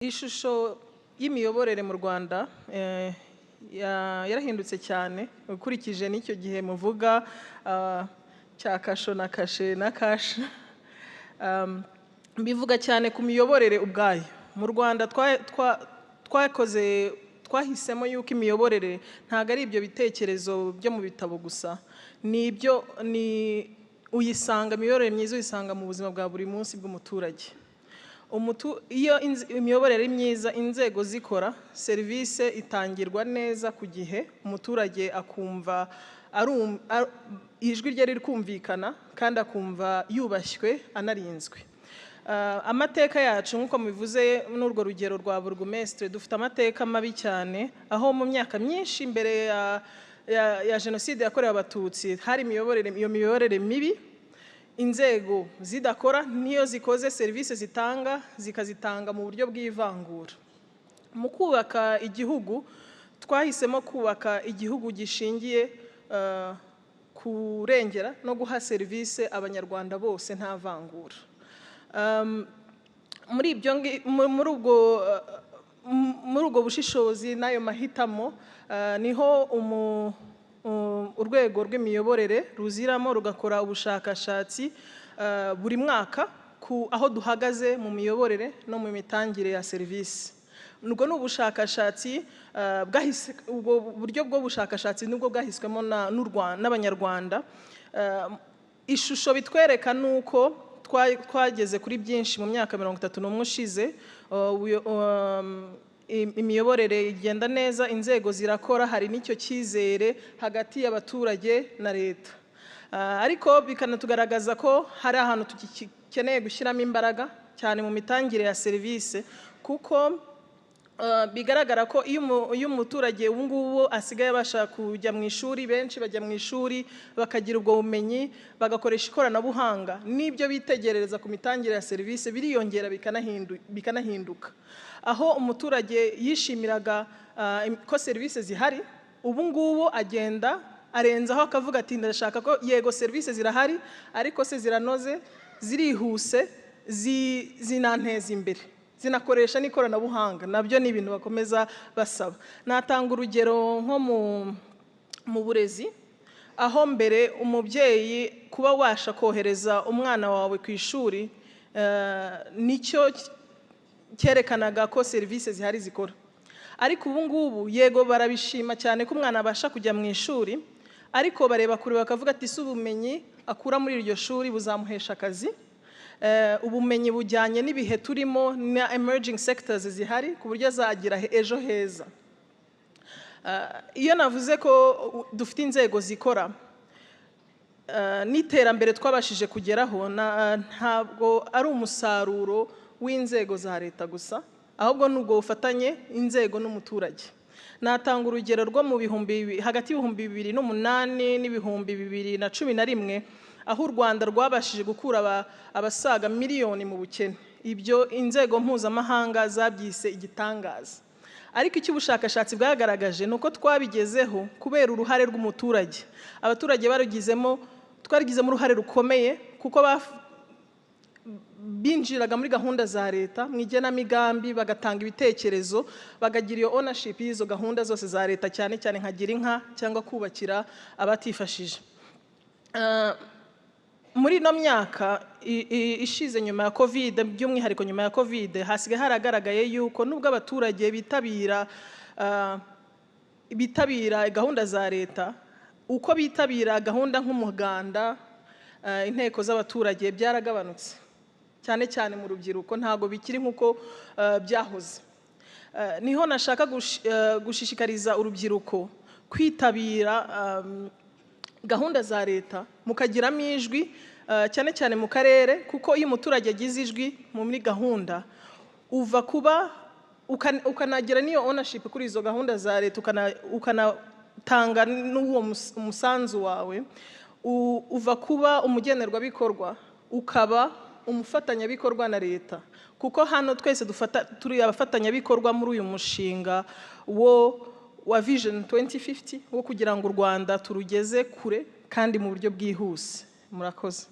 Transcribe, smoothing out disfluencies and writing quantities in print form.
Ishusho y'imiyoborere mu Rwanda yarahindutse cyane ukurikije n'icyo gihe muvuga cya kasho na kashe na kasha. Bivuga cyane ku miyoborere ubwayo. Mu Rwanda twahisemo yuko imiyoborere ntago ari ibyo bitekerezo byo mu bitabo gusa, uyisanga imiyoborere myiza uyisanga mu buzima bwa buri munsi bw'umuturage. Iyo imiyoborere myiza, inzego zikora, serivisi itangirwa neza ku gihe, umuturage akumva ijwi rye rikumvikana kandi akumva yubashywe anarinzwe. Amateka yacu nk'uko mubivuze n'urwo rugero rwa Burugumestre, dufite amateka mabi cyane aho mu myaka myinshi mbere ya Jenoside yakorewe Abatutsi hari iyo miyoborere mibi, inzego zidakora, niyo zikoze serivisi zikazitanga mu buryo bw'ivangura. Mu kubaka igihugu twahisemo kubaka igihugu gishingiye kurengera no guha serivisi abanyarwanda bose nta vangura. Muri ubwo bushishozi n'ayo mahitamo niho urwego rw'imiyoborere ruziramo rugakora ubushakashatsi buri mwaka aho duhagaze mu miyoborere no mu mitangire ya serivisi. Ubwo ni ubushakashatsi ubwo buryo bw'ubushakashatsi nubwo bwahiswemo n'abanyarwanda. Ishusho bitwereka nuko twageze kuri byinshi mu myaka 31 ushize. Imiyoborere igenda neza, inzego zirakora, hari n'icyo cyizere hagati y'abaturage na leta. Ariko bikanatugaragaza ko hari ahantu tugikeneye gushyiramo imbaraga cyane mu mitangire ya serivisi, kuko bigaragara ko iyo umuturage ubu ngubu asigaye abasha kujya mu ishuri, benshi bajya mu ishuri bakagira ubwo bumenyi, bagakoresha ikoranabuhanga, n'ibyo bitegerereza ku mitangire ya serivisi biriyongera bikanahinduka. Aho umuturage yishimiraga ko serivisi zihari, ubu ngubu agenda arenzaho akavuga ati ndashaka ko yego serivisi zirahari ariko se ziranoze, zirihuse, zinanteza imbere, zinakoresha n'ikoranabuhanga. Nabyo ni ibintu bakomeza basaba. Natanga urugero nko mu burezi, aho mbere umubyeyi kuba washa kohereza umwana wawe ku ishuri nicyo cyerekanaga ko serivisi zihari zikora. Ariko ubu ngubu yego barabishima cyane ko umwana abasha kujya mu ishuri, ariko bareba kure bakavuga ati si ubumenyi akura muri iryo shuri buzamuhesha akazi, ubumenyi bujyanye n'ibihe turimo na emerging sectors zihari ku buryo azagira ejo heza. Iyo navuze ko dufite inzego zikora, n'iterambere twabashije kugeraho ntabwo ari umusaruro w'inzego za leta gusa, ahubwo n'ubwo bufatanye inzego n'umuturage. Natanga urugero rwo mu hagati y'ibihumbi 2008 n'ibihumbi 2011, aho u Rwanda rwabashije gukura abasaga miliyoni mu bukene. Ibyo inzego mpuzamahanga zabyise igitangaza. Ariko icyo ubushakashatsi bwagaragaje nuko twabigezeho kubera uruhare rw'umuturage. Abaturage twarigizemo uruhare rukomeye, kuko binjiraga muri gahunda za leta mu igenamigambi, bagatanga ibitekerezo, bagagira iyo ownership y'izo gahunda zose za leta, cyane cyane nka gira inka cyangwa kubakira abatifashije. Muri no myaka ishize nyuma ya Covid, by'umwihariko nyuma ya Covid, hasigaye haragaragaye yuko nubwo abaturage bitabira gahunda za leta, uko bitabira gahunda nk'umuganda, inteko z'abaturage byaragabanutse, cyane cyane mu rubyiruko, ntago bikiri nk'uko byahoze. Niho nashaka gushishikariza urubyiruko kwitabira gahunda za leta, mukagiramo ijwi, cyane cyane mu karere, kuko iyo umuturage agize ijwi muri gahunda, ukanagira n'iyo ownership kuri izo gahunda za leta, ukanatanga n'uwo umusanzu wawe, uva kuba umugenerwabikorwa ukaba umufatanyabikorwa na leta. Kuko hano twese turi abafatanyabikorwa muri uyu mushinga wa Vision 2050 wo kugira ngo u Rwanda turugeze kure kandi mu buryo bwihuse. Murakoze.